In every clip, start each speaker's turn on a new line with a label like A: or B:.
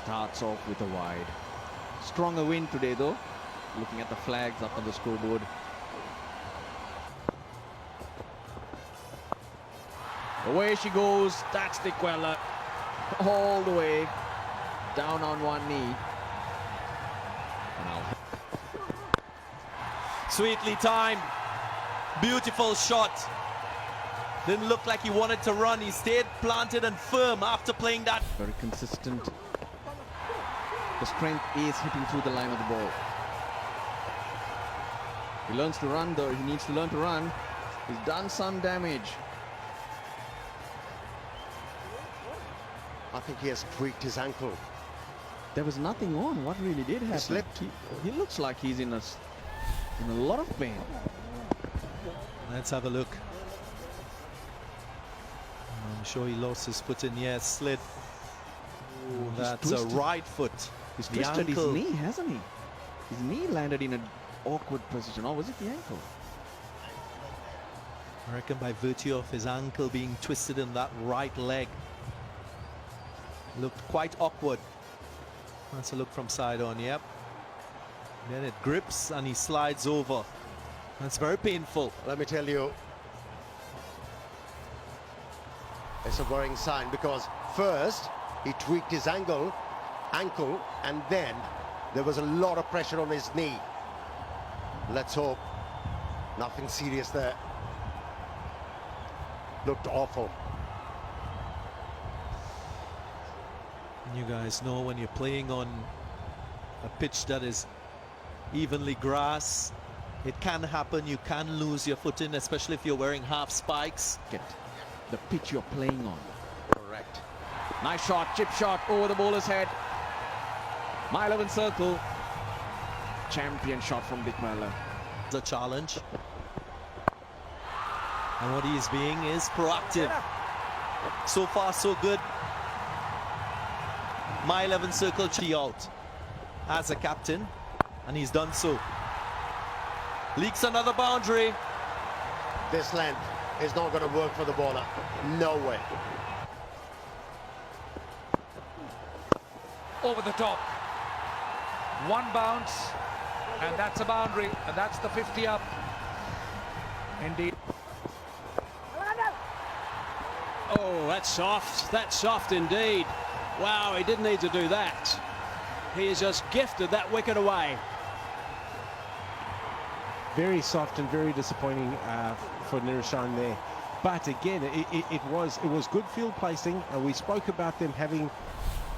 A: Starts off with a wide. Stronger wind today though. Looking at the flags up on the scoreboard. Away she goes. That's Dikwella. All the way. Down on one knee. Now.
B: Sweetly timed. Beautiful shot. Didn't look like he wanted to run. He stayed planted and firm after playing that.
A: Very consistent. The strength is hitting through the line of the ball. He learns to run though. He needs to learn to run. He's done some damage.
C: I think he has tweaked his ankle.
A: There was nothing on. What really did happen?
C: He slipped.
A: He looks like he's in a lot of pain.
B: Let's have a look. I'm sure he lost his foot in here, slid. Ooh, that's a right foot.
A: He's
B: The
A: twisted his
B: ankle.
A: knee, hasn't he? His knee landed in an awkward position. Or was it the ankle?
B: I reckon by virtue of his ankle being twisted in that right leg. Looked quite awkward. That's a look from side on, yep. Then it grips and he slides over. That's very painful.
C: Let me tell you, it's a worrying sign because first he tweaked his ankle, and then there was a lot of pressure on his knee. Let's hope nothing serious there. Looked awful.
B: You guys know when you're playing on a pitch that is evenly grass, it can happen. You can lose your footing, especially if you're wearing half spikes.
A: Get the pitch you're playing on.
C: Correct.
A: Nice shot, chip shot over the bowler's head. My 11 circle. Champion shot from Dikwella.
B: The challenge. And what he is being is proactive. So far, so good. My 11 circle out as a captain, and he's done so. Leaks another boundary.
C: This length is not going to work for the bowler. No way.
D: Over the top. One bounce, and that's a boundary, and that's the 50 up. Indeed.
E: Oh, that's soft. That's soft indeed. Wow, he didn't need to do that. He has just gifted that wicket away.
F: Very soft and very disappointing for Nirishan there. But again, it was good field placing. We spoke about them having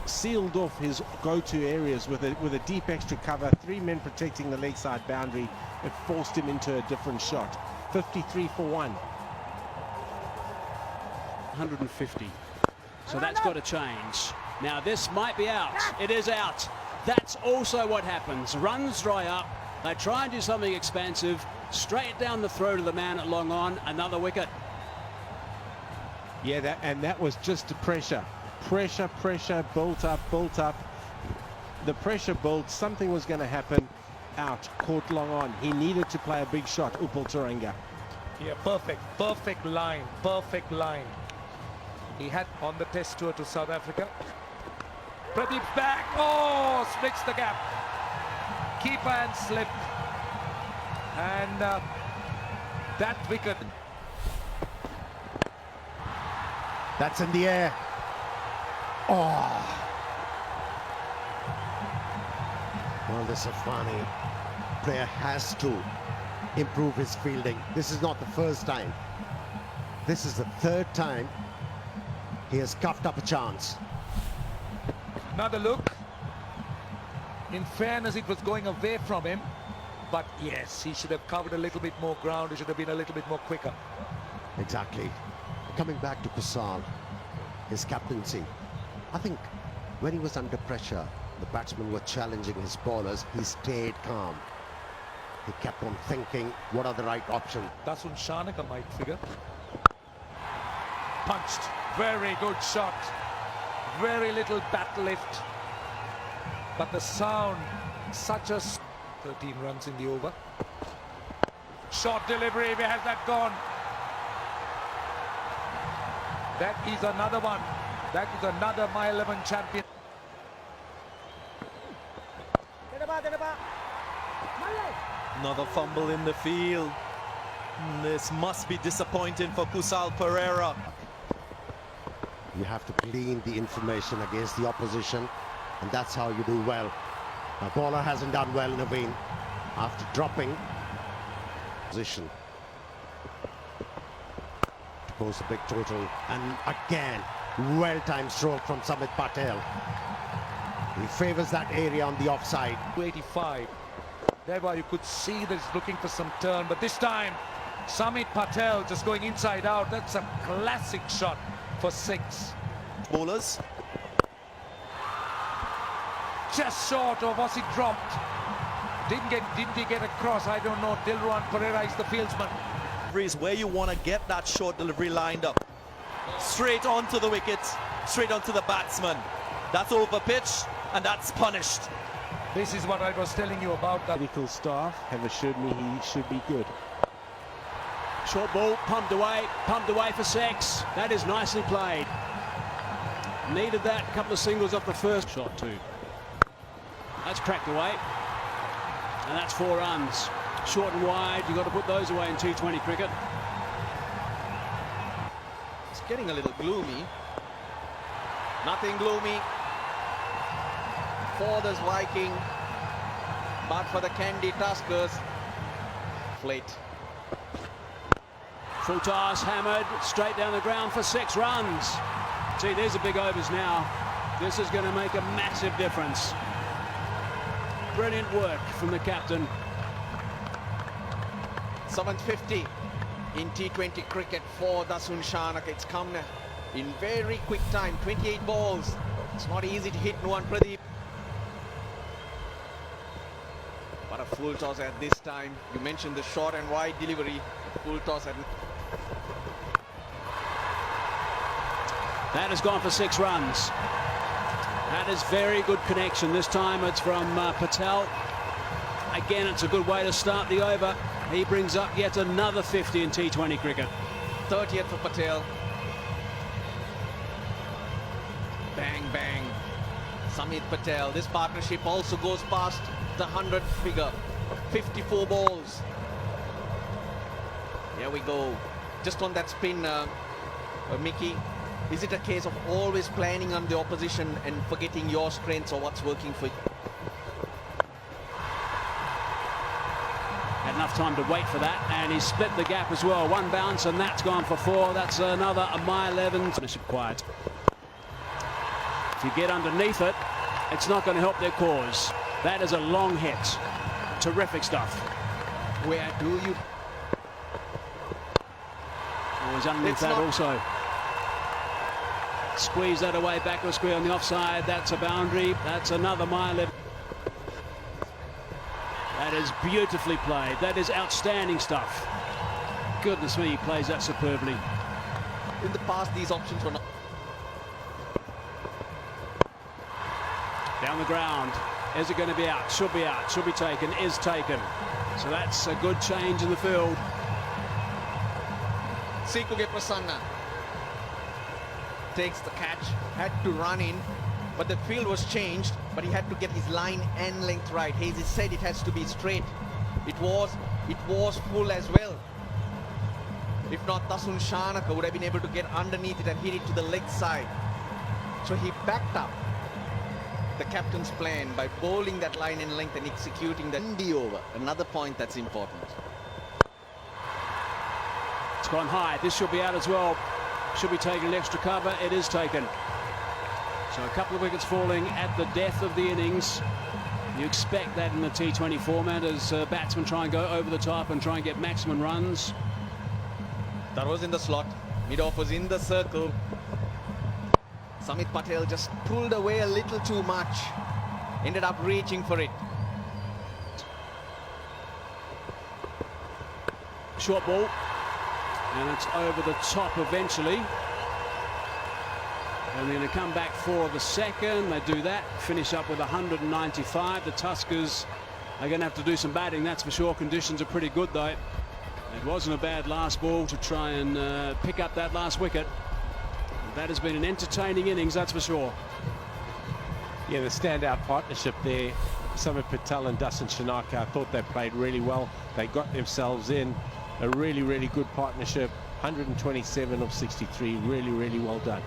F: sealed off his go-to areas with a deep extra cover, 3 men protecting the leg side boundary. It forced him into a different shot. 53 for 1.
E: 150. So that's got to change. Now this might be out. It is out. That's also what happens. Runs dry up. They try and do something expansive. Straight down the throat of the man at long on. Another wicket.
F: Yeah, that was just the pressure. Pressure built up. The pressure built. Something was going to happen. Out. Caught long on. He needed to play a big shot. Upal Turanga.
D: Yeah, perfect line, He had on the test tour to South Africa. Pradeep's back. Oh, splits the gap. Keeper and slip. And that wicket.
C: That's in the air. Oh. Well, the Safani player has to improve his fielding. This is not the first time. This is the third time he has coughed up a chance.
D: Another look. In fairness, it was going away from him. But yes, he should have covered a little bit more ground. He should have been a little bit more quicker.
C: Exactly. Coming back to Kusal, his captaincy. I think when he was under pressure, the batsmen were challenging his bowlers. He stayed calm. He kept on thinking, what are the right options?
D: Dasun Shanaka might figure. Punched. Very good shot. Very little bat lift. But the sound, such a... 13 runs in the over. Short delivery, where has that gone? That is another one. That is another My 11 champion.
B: Another fumble in the field. This must be disappointing for Kusal Pereira.
C: You have to glean the information against the opposition, and that's how you do well. The bowler hasn't done well, Naveen, after dropping position to post a big total. And again, well-timed stroke from Samit Patel. He favours that area on the offside.
D: 85. Thereby you could see that he's looking for some turn, but this time Samit Patel just going inside out. That's a classic shot for 6.
B: Bowlers.
D: Just short, or was he dropped? Didn't he get across? I don't know. Dilruwan Pereira is the fieldsman.
B: Is where you want to get that short delivery lined up. Straight onto the wicket, straight onto the batsman. That's over pitch, and that's punished.
D: This is what I was telling you about. That
F: Medical staff have assured me he should be good.
E: Short ball, pumped away for 6. That is nicely played. Needed that, couple of singles off the first shot too. That's cracked away. And that's 4 runs. Short and wide, you've got to put those away in T20 cricket.
B: It's getting a little gloomy. Nothing gloomy for this Viking, but for the Kandy Tuskers, fleet.
E: Full toss, hammered, straight down the ground for 6 runs. See, there's a big overs now. This is going to make a massive difference. Brilliant work from the captain.
G: 750 in T20 cricket for Dasun Shanaka. It's come in very quick time, 28 balls. It's not easy to hit Nuwan Pradeep. But a full toss at this time. You mentioned the short and wide delivery. Full toss at...
E: That has gone for 6 runs. That is very good connection. This time it's from Patel. Again, it's a good way to start the over. He brings up yet another 50 in T20 cricket.
G: 30th for Patel. Bang, bang. Samit Patel. This partnership also goes past the 100 figure. 54 balls. Here we go. Just on that spin, Mickey. Is it a case of always planning on the opposition and forgetting your strengths or what's working for you?
E: Had enough time to wait for that, and he split the gap as well. 1 bounce, and that's gone for 4. That's another a mile 11. Finish it quiet. If you get underneath it, it's not going to help their cause. That is a long hit. Terrific stuff.
G: Where do you...
E: Always underneath
G: It's
E: that
G: not-
E: also. Squeeze that away, backward square on the offside. That's a boundary. That's another mile 11. That is beautifully played. That is outstanding stuff. Goodness me, he plays that superbly.
G: In the past, these options were not...
E: Down the ground. Is it going to be out? Should be out. Should be taken. Is taken. So that's a good change in the field.
G: Sikuge Prasanna takes the catch, had to run in, but the field was changed, but he had to get his line and length right. Hazy said it has to be straight. It was full as well. If not, Dasun Shanaka would have been able to get underneath it and hit it to the leg side. So he backed up the captain's plan by bowling that line and length and executing the Kandy over. Another point that's important.
E: It's gone high. This should be out as well. Should be taking an extra cover. It is taken. So a couple of wickets falling at the death of the innings. You expect that in the T20 format as batsmen try and go over the top and try and get maximum runs.
G: That was in the slot. Mid-off was in the circle. Samit Patel just pulled away a little too much. Ended up reaching for it.
E: Short ball. And it's over the top eventually. And they're going to come back for the second. They do that. Finish up with 195. The Tuskers are going to have to do some batting, that's for sure. Conditions are pretty good though. It wasn't a bad last ball to try and pick up that last wicket. That has been an entertaining innings, that's for sure.
F: Yeah, the standout partnership there, Samit Patel and Dasan Shanaka, I thought they played really well. They got themselves in a really, really good partnership. 127 of 63, really, really well done.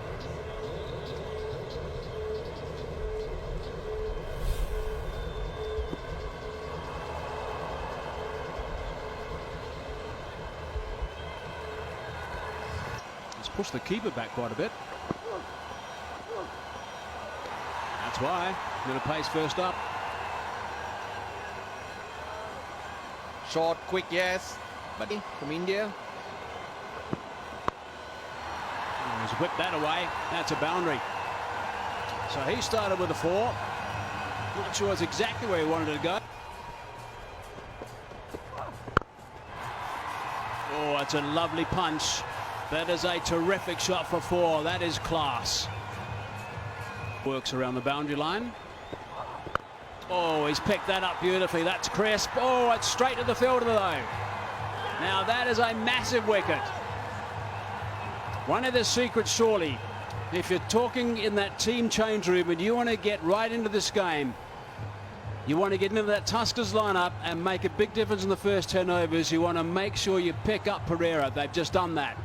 E: He's pushed the keeper back quite a bit. That's why. Going to pace first up.
G: Short, quick, yes. Buddy from India.
E: Oh, he's whipped that away. That's a boundary. So he started with a 4. Not sure it's exactly where he wanted to go. Oh, it's a lovely punch. That is a terrific shot for 4. That is class. Works around the boundary line. Oh, he's picked that up beautifully. That's crisp. Oh, it's straight to the fielder though. Now that is a massive wicket. One of the secrets, surely, if you're talking in that team change room and you want to get right into this game, you want to get into that Tuskers lineup and make a big difference in the first 10 overs, you want to make sure you pick up Pereira. They've just done that.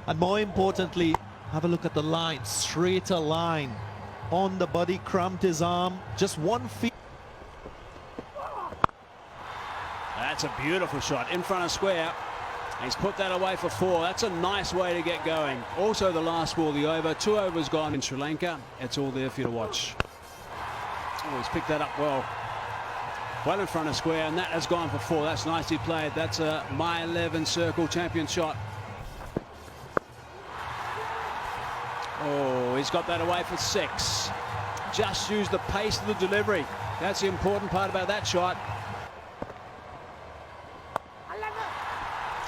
B: And more importantly, have a look at the line, straighter line. On the body, cramped his arm, just 1 feet.
E: That's a beautiful shot in front of square. He's put that away for 4. That's a nice way to get going. Also the last ball, the over. 2 overs gone in Sri Lanka. It's all there for you to watch. Oh, he's picked that up well. Well in front of square, and that has gone for 4. That's nicely played. That's a My 11 circle champion shot. Oh, he's got that away for 6. Just use the pace of the delivery. That's the important part about that shot.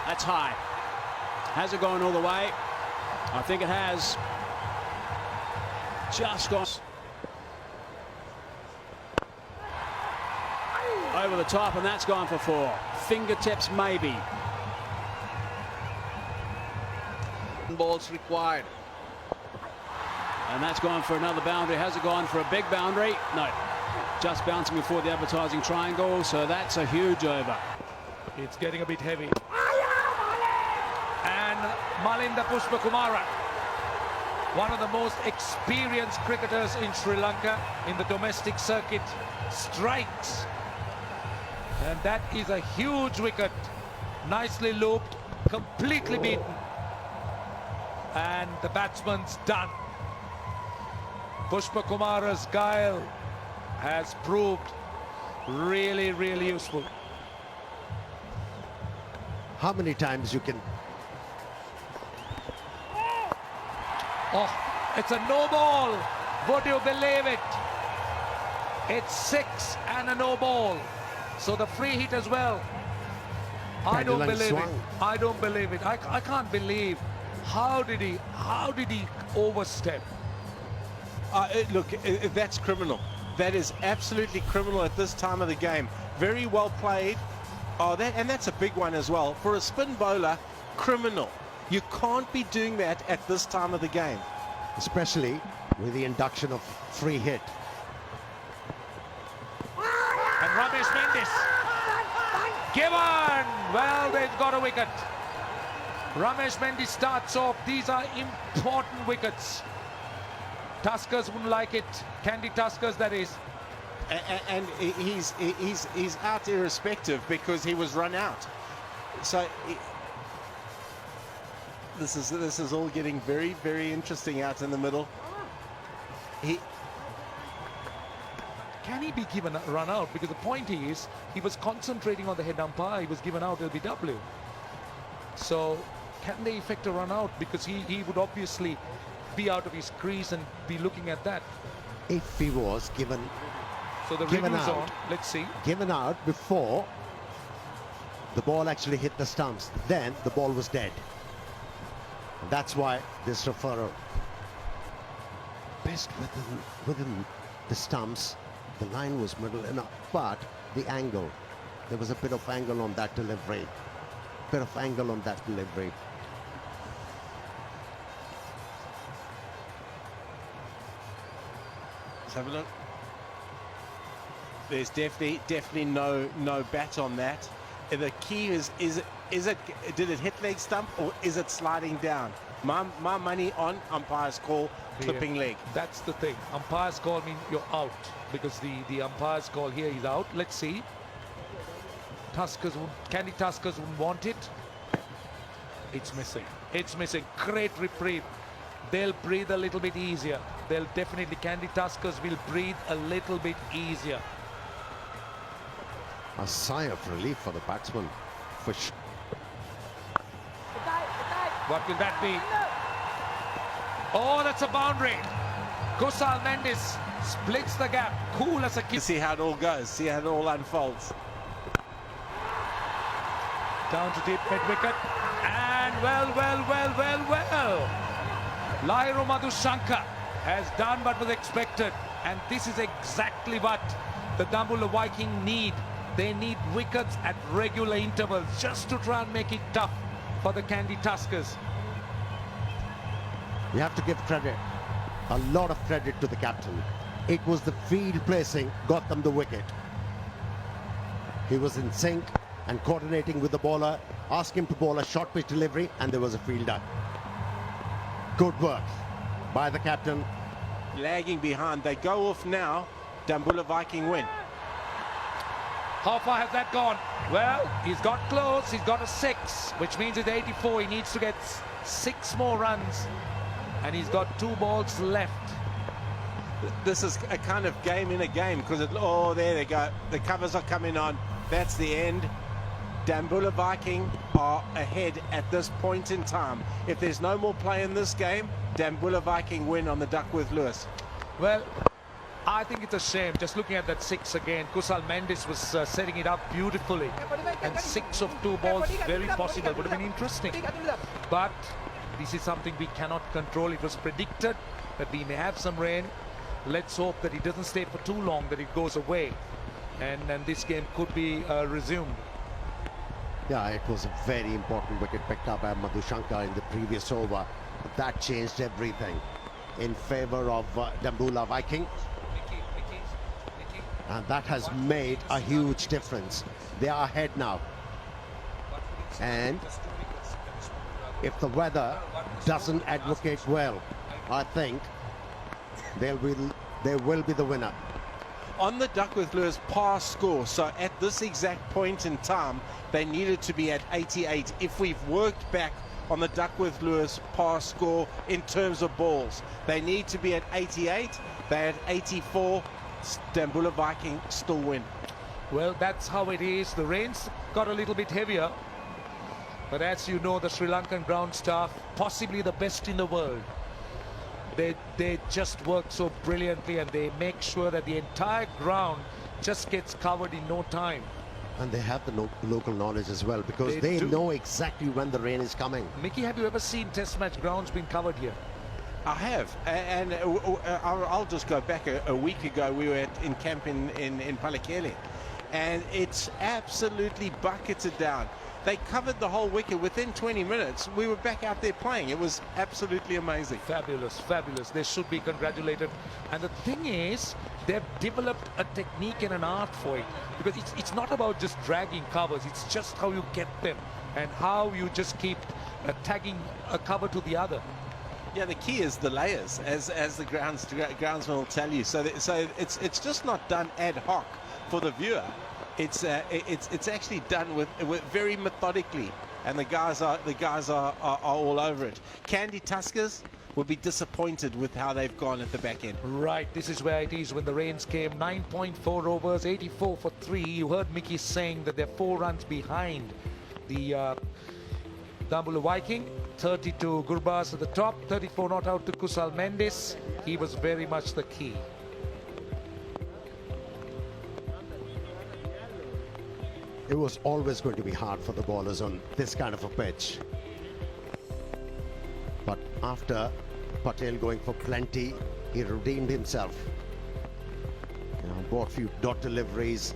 E: That's high. Has it gone all the way? I think it has. Just gone. Over the top, and that's gone for 4. Fingertips maybe.
G: Balls required.
E: And that's gone for another boundary. Has it gone for a big boundary? No. Just bouncing before the advertising triangle, so that's a huge over.
D: It's getting a bit heavy. And Malinda Pushpakumara, one of the most experienced cricketers in Sri Lanka in the domestic circuit, strikes. And that is a huge wicket. Nicely looped, completely beaten. And the batsman's done. Pushpakumara's guile has proved really, really useful.
C: How many times you can...
D: Oh, it's a no ball. Would you believe it? It's 6 and a no ball. So the free hit as well. I don't
C: Dandelion
D: believe it.
C: swung.
D: I don't believe it. I can't believe how did he overstep?
F: Look, that's criminal. That is absolutely criminal at this time of the game. Very well played. Oh, that's a big one as well. For a spin bowler, criminal. You can't be doing that at this time of the game.
C: Especially with the induction of free hit.
D: And Ramesh Mendis. Given! Well, they've got a wicket. Ramesh Mendis starts off. These are important wickets. Tuskers wouldn't like it. Candy Tuskers, that is.
F: And he's out irrespective because he was run out. So this is all getting very, very interesting out in the middle.
D: Can he be given a run out? Because the point is, he was concentrating on the head umpire. He was given out LBW. So can they effect a run out? Because he would obviously be out of his crease and be looking at that.
C: If he was given
D: So the
C: Given
D: review's
C: out.
D: on. Let's see.
C: given out before the ball actually hit the stumps, then the ball was dead. And that's why this referral best within the stumps. The line was middle enough, but the angle, there was a bit of angle on that delivery. Let's
F: have a look. There's definitely no bat on that. The key is it did it hit leg stump or is it sliding down? My money on umpire's call, clipping leg.
D: That's the thing. Umpire's call means you're out, because the umpire's call here is out. Let's see. Candy Tuskers wouldn't want it. It's missing. It's missing. Great reprieve. They'll breathe a little bit easier. They'll definitely, Candy Tuskers will breathe a little bit easier.
C: A sigh of relief for the batsman. For sure.
D: What will that be? Oh, that's a boundary. Kusal Mendis splits the gap. Cool as a kid.
F: See how it all goes. See how it all unfolds.
D: Down to deep mid wicket. And well. Lairo Madhushankar has done what was expected. And this is exactly what the Dambulla Viking need. They need wickets at regular intervals just to try and make it tough for the Candy Tuskers.
C: You have to give credit, a lot of credit to the captain. It was the field placing got them the wicket. He was in sync and coordinating with the bowler, asked him to bowl a short pitch delivery, and there was a fielder. Good work by the captain.
F: Lagging behind. They go off now. Dambulla Viking win.
D: How far has that gone? Well, he's got close. He's got a 6, which means it's 84. He needs to get 6 more runs. And he's got 2 balls left.
F: This is a kind of game in a game, because oh, there they go. The covers are coming on. That's the end. Dambulla Viking are ahead at this point in time. If there's no more play in this game, Dambulla Viking win on the Duckworth Lewis.
D: Well, I think it's a shame. Just looking at that 6 again, Kusal Mendis was setting it up beautifully. And 6 of 2 balls, very possible. Would have been interesting. But this is something we cannot control. It was predicted that we may have some rain. Let's hope that it doesn't stay for too long, that it goes away. And this game could be resumed.
C: Yeah, it was a very important wicket picked up by Madhushankar in the previous over. That changed everything in favour of Dambulla Viking. And that has made a huge difference. They are ahead now. And if the weather doesn't advocate well, I think they will be the winner.
F: On the Duckworth Lewis par score, so at this exact point in time, they needed to be at 88. If we've worked back on the Duckworth Lewis par score in terms of balls, they need to be at 88. They're at 84. Dambulla Viking still win.
D: Well, that's how it is. The rains got a little bit heavier. But as you know, the Sri Lankan ground staff, possibly the best in the world. They just work so brilliantly, and they make sure that the entire ground just gets covered in no time.
C: And they have the local knowledge as well, because they know exactly when the rain is coming.
D: Mickey, have you ever seen test match grounds being covered here?
F: I have, and I'll just go back a week ago. We were in camp in Palekele, and it's absolutely bucketed down. They covered the whole wicket within 20 minutes. We were back out there playing. It was absolutely amazing.
D: Fabulous, fabulous. They should be congratulated. And the thing is, they've developed a technique and an art for it, because it's not about just dragging covers. It's just how you get them and how you just keep tagging a cover to the other.
F: Yeah, the key is the layers, as the groundsman will tell you. So it's just not done ad hoc for the viewer. It's actually done with very methodically, and the guys are all over it. Candy Tuskers will be disappointed with how they've gone at the back end.
D: Right, this is where it is when the rains came. 9.4 overs, 84 for 3. You heard Mickey saying that they're 4 runs behind the Dambulla Viking. 32 Gurbaz at the top, 34 not out to Kusal Mendis. He was very much the key.
C: It was always going to be hard for the bowlers on this kind of a pitch. But after Patel going for plenty, he redeemed himself. Bought a few dot deliveries.